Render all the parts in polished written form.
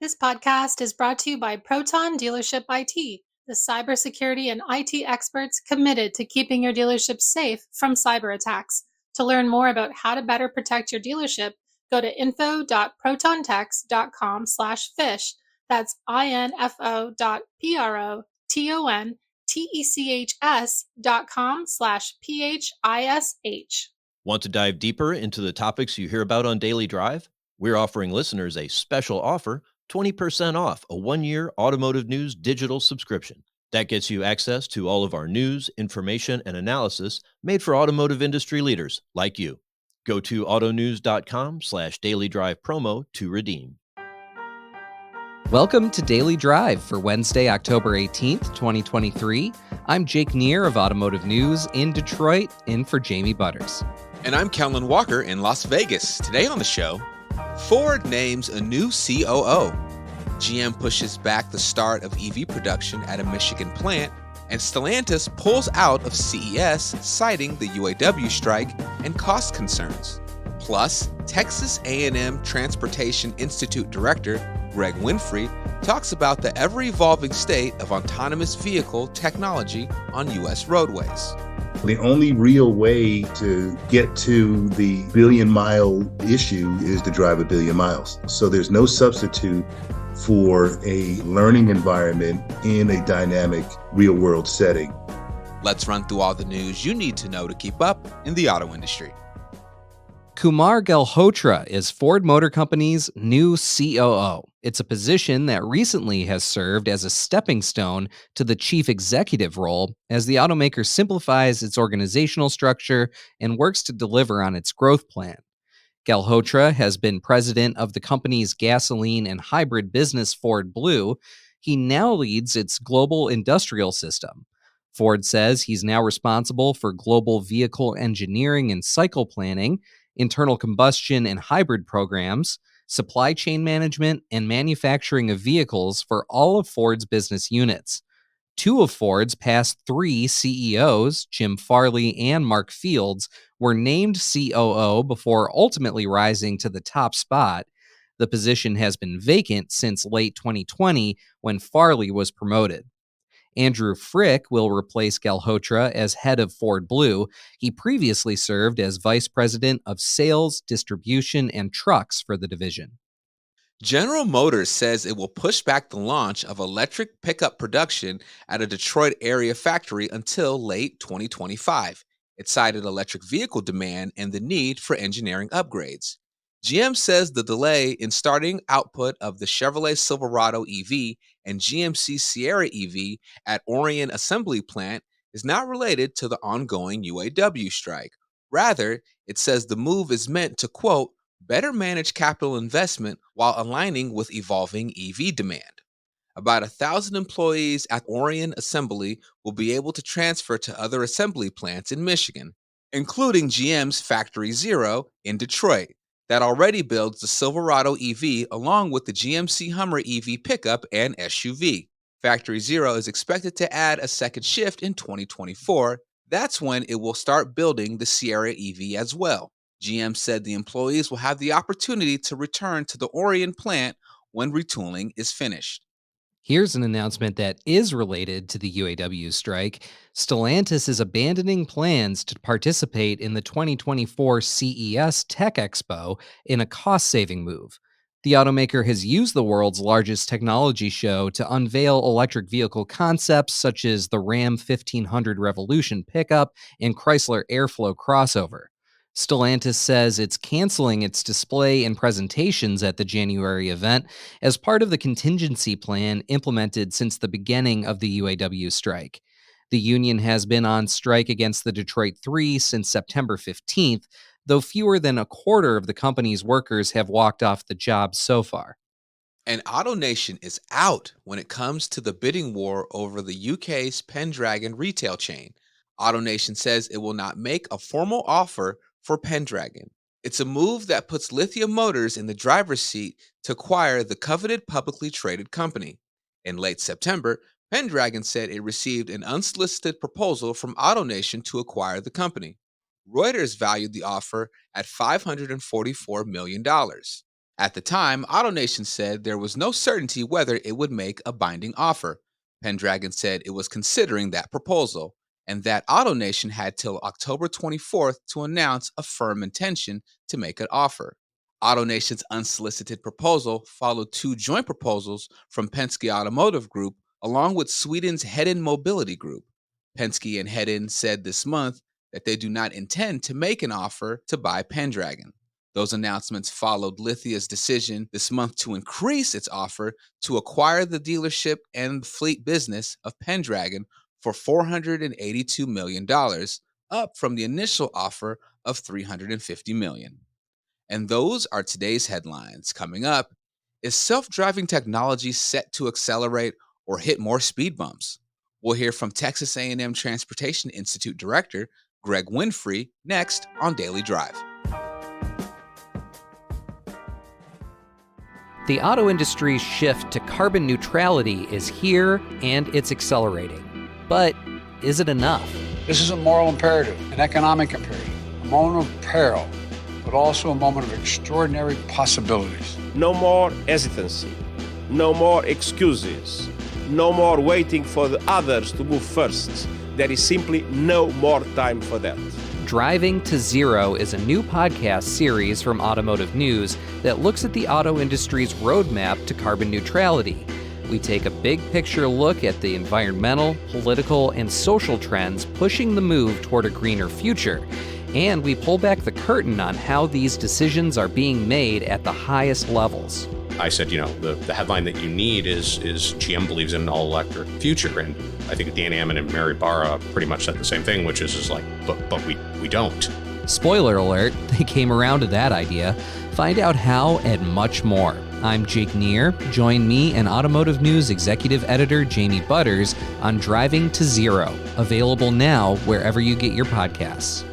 This podcast is brought to you by Proton Dealership IT, the cybersecurity and IT experts committed to keeping your dealership safe from cyber attacks. To learn more about how to better protect your dealership, go to info.protontex.com/fish. That's info.protontecs.com/phish. Want to dive deeper into the topics you hear about on Daily Drive? We're offering listeners a special offer, 20% off a 1-year Automotive News digital subscription. That gets you access to all of our news, information, and analysis made for automotive industry leaders like you. Go to autonews.com/Daily Drive promo to redeem. Welcome to Daily Drive for Wednesday, October 18th, 2023. I'm Jake Neer of Automotive News in Detroit, in for Jamie Butters. And I'm Kellen Walker in Las Vegas. Today on the show, Ford names a new COO. GM pushes back the start of EV production at a Michigan plant, and Stellantis pulls out of CES, citing the UAW strike and cost concerns. Plus, Texas A&M Transportation Institute Director Greg Winfree talks about the ever-evolving state of autonomous vehicle technology on U.S. roadways. The only real way to get to the billion-mile issue is to drive a billion miles. So there's no substitute for a learning environment in a dynamic real-world setting. Let's run through all the news you need to know to keep up in the auto industry. Kumar Galhotra is Ford Motor Company's new COO. It's a position that recently has served as a stepping stone to the chief executive role as the automaker simplifies its organizational structure and works to deliver on its growth plan. Galhotra has been president of the company's gasoline and hybrid business Ford Blue. He now leads its global industrial system. Ford says he's now responsible for global vehicle engineering and cycle planning, internal combustion and hybrid programs, supply chain management, and manufacturing of vehicles for all of Ford's business units. Two of Ford's past three CEOs, Jim Farley and Mark Fields, were named COO before ultimately rising to the top spot. The position has been vacant since late 2020 when Farley was promoted. Andrew Frick will replace Galhotra as head of Ford Blue. He previously served as vice president of sales, distribution, and trucks for the division. General Motors says it will push back the launch of electric pickup production at a Detroit area factory until late 2025. It cited electric vehicle demand and the need for engineering upgrades. GM says the delay in starting output of the Chevrolet Silverado EV and GMC Sierra EV at Orion Assembly Plant is not related to the ongoing UAW strike. Rather, it says the move is meant to, quote, better manage capital investment while aligning with evolving EV demand. About 1,000 employees at Orion Assembly will be able to transfer to other assembly plants in Michigan, including GM's Factory Zero in Detroit, that already builds the Silverado EV along with the GMC Hummer EV pickup and SUV. Factory Zero is expected to add a second shift in 2024. That's when it will start building the Sierra EV as well. GM said the employees will have the opportunity to return to the Orion plant when retooling is finished. Here's an announcement that is related to the UAW strike. Stellantis is abandoning plans to participate in the 2024 CES Tech Expo in a cost-saving move. The automaker has used the world's largest technology show to unveil electric vehicle concepts such as the Ram 1500 Revolution pickup and Chrysler Airflow crossover. Stellantis says it's canceling its display and presentations at the January event as part of the contingency plan implemented since the beginning of the UAW strike. The union has been on strike against the Detroit Three since September 15th, though fewer than a quarter of the company's workers have walked off the job so far. And AutoNation is out when it comes to the bidding war over the UK's Pendragon retail chain. AutoNation says it will not make a formal offer for Pendragon. It's a move that puts Lithium Motors in the driver's seat to acquire the coveted publicly traded company. In late September, Pendragon said it received an unsolicited proposal from AutoNation to acquire the company. Reuters valued the offer at $544 million. At the time, AutoNation said there was no certainty whether it would make a binding offer. Pendragon said it was considering that proposal, and that AutoNation had till October 24th to announce a firm intention to make an offer. AutoNation's unsolicited proposal followed two joint proposals from Penske Automotive Group along with Sweden's Hedin Mobility Group. Penske and Hedin said this month that they do not intend to make an offer to buy Pendragon. Those announcements followed Lithia's decision this month to increase its offer to acquire the dealership and fleet business of Pendragon for $482 million, up from the initial offer of $350 million. And those are today's headlines. Coming up, is self-driving technology set to accelerate or hit more speed bumps? We'll hear from Texas A&M Transportation Institute Director Greg Winfree next on Daily Drive. The auto industry's shift to carbon neutrality is here and it's accelerating. But is it enough? This is a moral imperative, an economic imperative, a moment of peril, but also a moment of extraordinary possibilities. No more hesitancy, no more excuses, no more waiting for the others to move first. There is simply no more time for that. Driving to Zero is a new podcast series from Automotive News that looks at the auto industry's roadmap to carbon neutrality. We take a big picture look at the environmental, political, and social trends pushing the move toward a greener future. And we pull back the curtain on how these decisions are being made at the highest levels. I said, the headline that you need is GM believes in an all-electric future. And I think Dan Ammon and Mary Barra pretty much said the same thing, which is like, but we don't. Spoiler alert, they came around to that idea. Find out how and much more. I'm Jake Neer. Join me and Automotive News Executive Editor Jamie Butters on Driving to Zero, available now wherever you get your podcasts.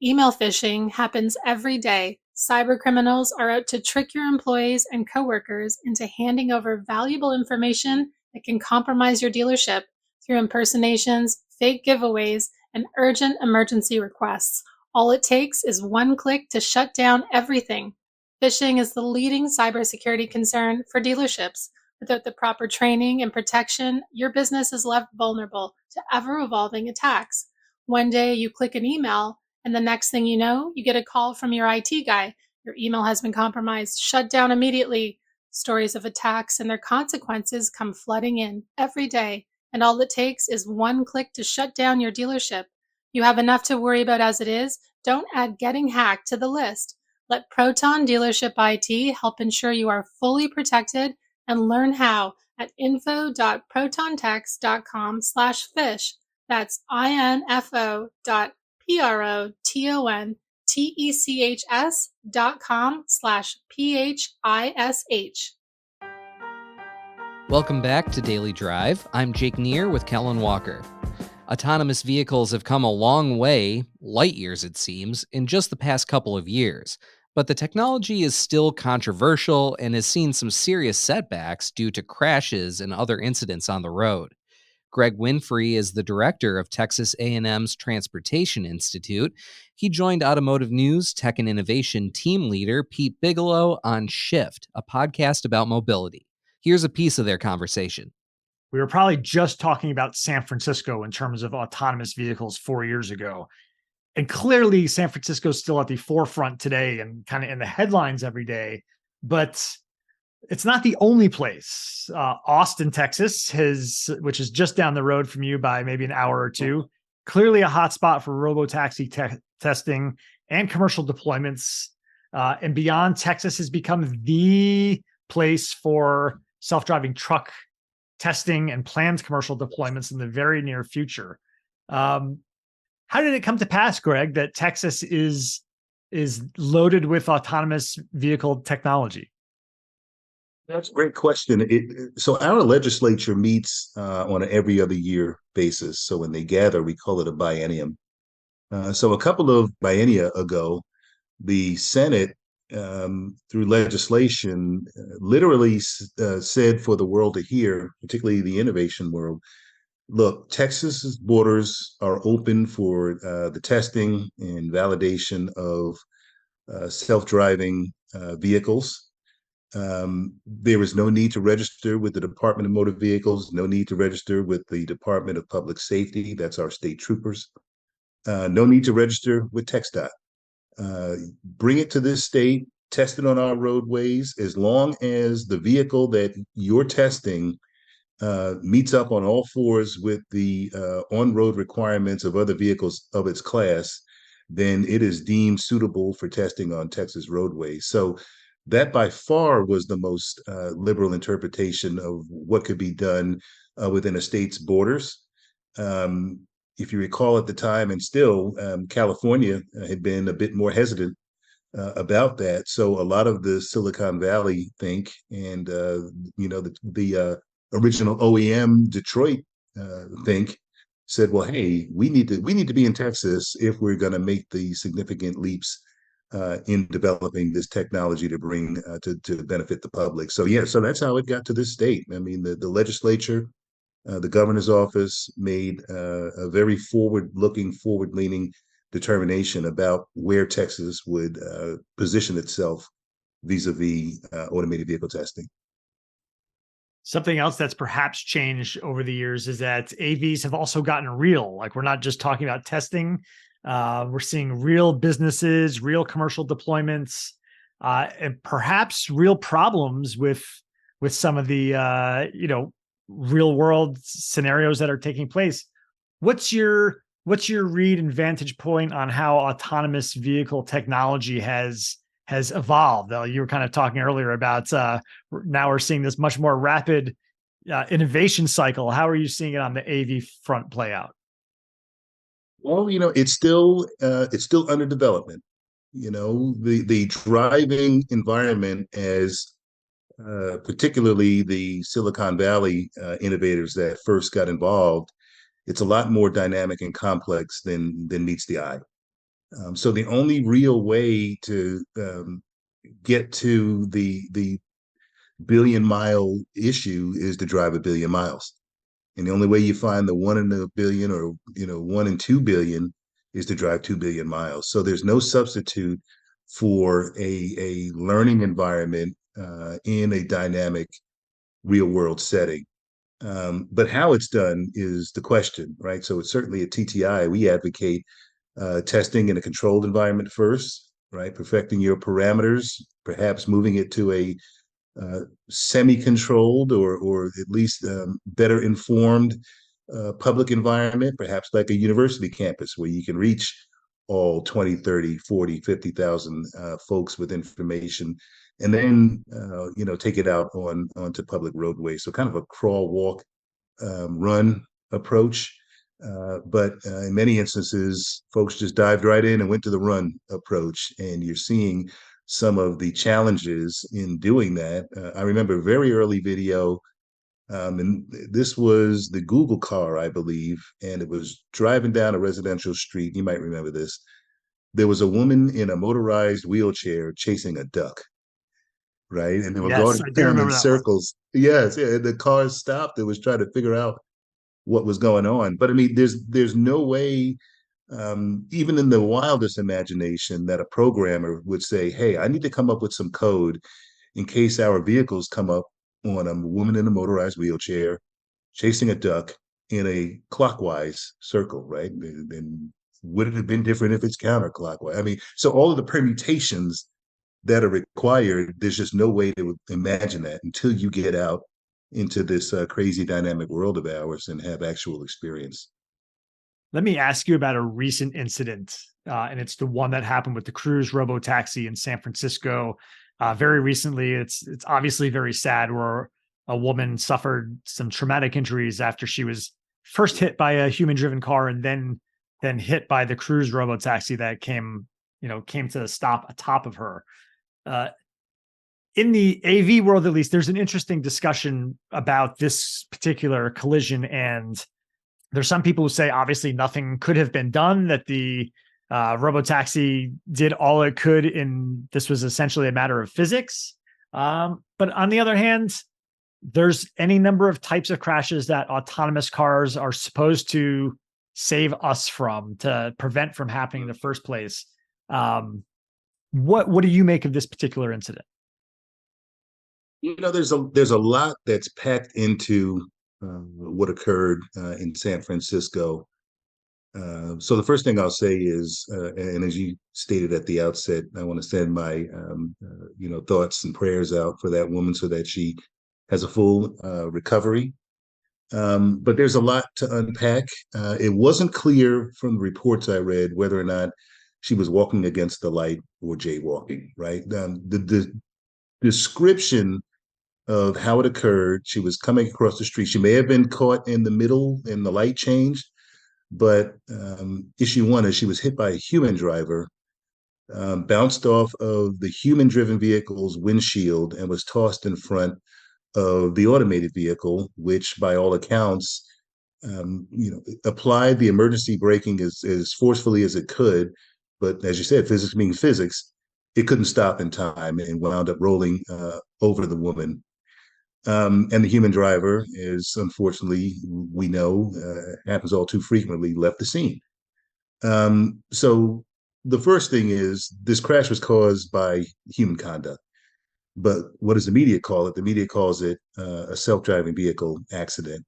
Email phishing happens every day. Cybercriminals are out to trick your employees and coworkers into handing over valuable information that can compromise your dealership through impersonations, fake giveaways, and urgent emergency requests. All it takes is one click to shut down everything. Phishing is the leading cybersecurity concern for dealerships. Without the proper training and protection, your business is left vulnerable to ever-evolving attacks. One day you click an email, and the next thing you know, you get a call from your IT guy. Your email has been compromised. Shut down immediately. Stories of attacks and their consequences come flooding in every day, and all it takes is one click to shut down your dealership. You have enough to worry about as it is. Don't add getting hacked to the list. Let Proton Dealership IT help ensure you are fully protected, and learn how at info.protontex.com/fish. That's info.protontex.com/PHISH. Welcome back to Daily Drive. I'm Jake Neer with Kellen Walker. Autonomous vehicles have come a long way, light years it seems, in just the past couple of years. But the technology is still controversial and has seen some serious setbacks due to crashes and other incidents on the road. Greg Winfree is the director of Texas A&M's Transportation Institute. He joined Automotive News Tech and Innovation team leader Pete Bigelow on Shift, a podcast about mobility. Here's a piece of their conversation. We were probably just talking about San Francisco in terms of autonomous vehicles 4 years ago. And clearly, San Francisco is still at the forefront today and kind of in the headlines every day. But it's not the only place. Austin, Texas, which is just down the road from you by maybe an hour or two, clearly a hotspot for robotaxi testing and commercial deployments. And beyond, Texas has become the place for self-driving truck testing and planned commercial deployments in the very near future. How did it come to pass, Greg, that Texas is loaded with autonomous vehicle technology? That's a great question. So our legislature meets on an every other year basis. So when they gather, we call it a biennium. So a couple of biennia ago, the Senate, through legislation, literally said for the world to hear, particularly the innovation world, Look, Texas's borders are open for the testing and validation of self-driving vehicles. There is no need to register with the Department of Motor Vehicles, no need to register with the Department of Public Safety. That's our state troopers. No need to register with TxDOT. Bring it to this state, test it on our roadways. As long as the vehicle that you're testing meets up on all fours with the on-road requirements of other vehicles of its class, then it is deemed suitable for testing on Texas roadways. So that by far was the most liberal interpretation of what could be done within a state's borders. If you recall at the time, and still, California had been a bit more hesitant about that. So a lot of the Silicon Valley think, and the original OEM Detroit think, said, well, hey, we need to be in Texas if we're going to make the significant leaps in developing this technology to bring to benefit the public. So yeah, so that's how it got to this state. I mean, the legislature, the governor's office made a very forward-looking, forward-leaning determination about where Texas would position itself vis-a-vis automated vehicle testing. Something else that's perhaps changed over the years is that AVs have also gotten real. Like, we're not just talking about testing. We're seeing real businesses, real commercial deployments, and perhaps real problems with some of the real world scenarios that are taking place. What's your read and vantage point on how autonomous vehicle technology has evolved? You were kind of talking earlier about now we're seeing this much more rapid innovation cycle. How are you seeing it on the AV front play out? Well, it's still under development. The driving environment, as particularly the Silicon Valley innovators that first got involved, it's a lot more dynamic and complex than meets the eye. So the only real way to get to the billion-mile issue is to drive 1 billion miles. And the only way you find the 1 in a billion, or 1 in 2 billion, is to drive 2 billion miles. So there's no substitute for a learning environment in a dynamic real-world setting. But how it's done is the question, right? So it's certainly at TTI, we advocate testing in a controlled environment first, right? Perfecting your parameters, perhaps moving it to a semi-controlled or at least better informed public environment, perhaps like a university campus where you can reach all 20, 30, 40, 50,000 folks with information, and then take it out onto public roadways. So kind of a crawl, walk, run approach. But in many instances, folks just dived right in and went to the run approach, and you're seeing some of the challenges in doing that. I remember a very early video, and this was the Google car, I believe, and it was driving down a residential street. You might remember this. There was a woman in a motorized wheelchair chasing a duck, right? And they were going down in circles. Yes, yeah, the car stopped. It was trying to figure out what was going on. But I mean, there's no way, even in the wildest imagination, that a programmer would say, hey, I need to come up with some code in case our vehicles come up on a woman in a motorized wheelchair chasing a duck in a clockwise circle, right? And would it have been different if it's counterclockwise? I mean, so all of the permutations that are required, there's just no way to imagine that until you get out into this crazy dynamic world of ours and have actual experience. Let me ask you about a recent incident, and it's the one that happened with the Cruise robotaxi in San Francisco very recently. It's obviously very sad, where a woman suffered some traumatic injuries after she was first hit by a human-driven car and then hit by the Cruise robotaxi that came to a stop atop of her. In the AV world, at least, there's an interesting discussion about this particular collision. And there's some people who say, obviously, nothing could have been done, that the robotaxi did all it could, this was essentially a matter of physics. But on the other hand, there's any number of types of crashes that autonomous cars are supposed to save us from, to prevent from happening in the first place. What do you make of this particular incident? There's a lot that's packed into what occurred in San Francisco. So the first thing I'll say is, and as you stated at the outset, I want to send my thoughts and prayers out for that woman so that she has a full recovery. But there's a lot to unpack. It wasn't clear from the reports I read whether or not she was walking against the light or jaywalking, right? The description of how it occurred, she was coming across the street. She may have been caught in the middle and the light changed, but issue one is she was hit by a human driver, bounced off of the human-driven vehicle's windshield and was tossed in front of the automated vehicle, which by all accounts, applied the emergency braking as forcefully as it could. But as you said, physics being physics, it couldn't stop in time and wound up rolling over the woman. And the human driver is, unfortunately, we know, happens all too frequently, left the scene. So the first thing is this crash was caused by human conduct. But what does the media call it? The media calls it a self-driving vehicle accident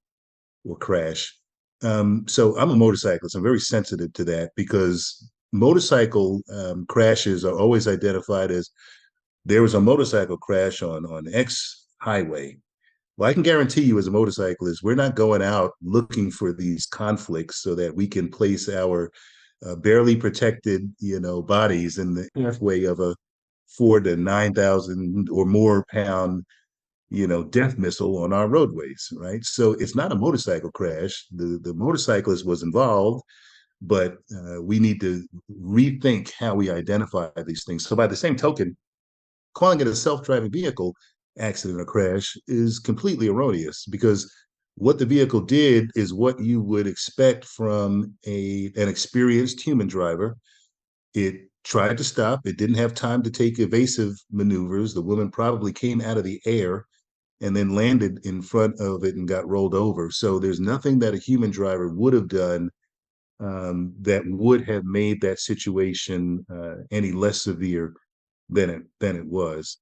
or crash. So I'm a motorcyclist. I'm very sensitive to that because motorcycle crashes are always identified as there was a motorcycle crash on X highway. Well, I can guarantee you as a motorcyclist, we're not going out looking for these conflicts so that we can place our barely protected, bodies in the pathway of a 4,000 to 9,000 or more pound, death missile on our roadways, right? So it's not a motorcycle crash. The motorcyclist was involved, but we need to rethink how we identify these things. So by the same token, calling it a self-driving vehicle accident or crash is completely erroneous because what the vehicle did is what you would expect from an experienced human driver. It tried to stop. It didn't have time to take evasive maneuvers. The woman probably came out of the air and then landed in front of it and got rolled over. So there's nothing that a human driver would have done that would have made that situation any less severe than it was.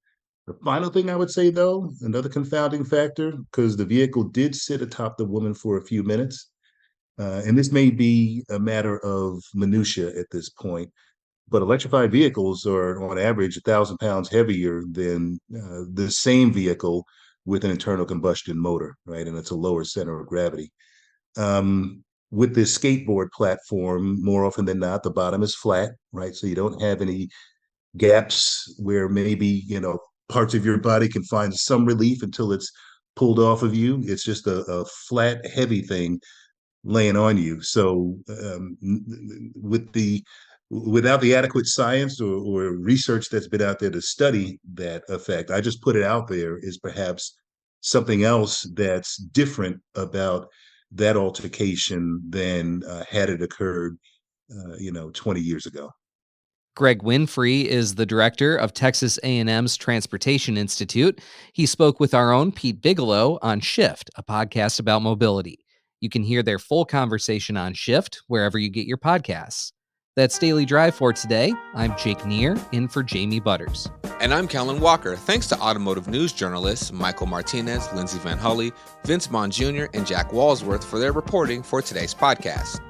The final thing I would say, though, another confounding factor, because the vehicle did sit atop the woman for a few minutes, and this may be a matter of minutia at this point, but electrified vehicles are on average 1,000 pounds heavier than the same vehicle with an internal combustion motor, right? And it's a lower center of gravity. With this skateboard platform, more often than not, the bottom is flat, right? So you don't have any gaps where maybe, parts of your body can find some relief until it's pulled off of you. It's just a flat, heavy thing laying on you. So without the adequate science or research that's been out there to study that effect, I just put it out there is perhaps something else that's different about that altercation than had it occurred, 20 years ago. Greg Winfree is the director of Texas A&M's Transportation Institute. He spoke with our own Pete Bigelow on Shift, a podcast about mobility. You can hear their full conversation on Shift wherever you get your podcasts. That's Daily Drive for today. I'm Jake Neer, in for Jamie Butters. And I'm Kellen Walker. Thanks to automotive news journalists Michael Martinez, Lindsey Van Hully, Vince Mon Jr., and Jack Walsworth for their reporting for today's podcast.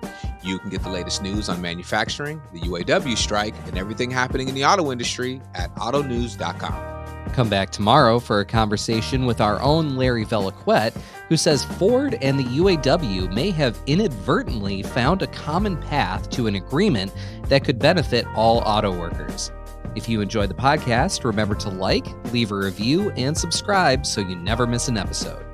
You can get the latest news on manufacturing, the UAW strike, and everything happening in the auto industry at autonews.com. Come back tomorrow for a conversation with our own Larry Velaquette, who says Ford and the UAW may have inadvertently found a common path to an agreement that could benefit all auto workers. If you enjoyed the podcast, remember to leave a review, and subscribe so you never miss an episode.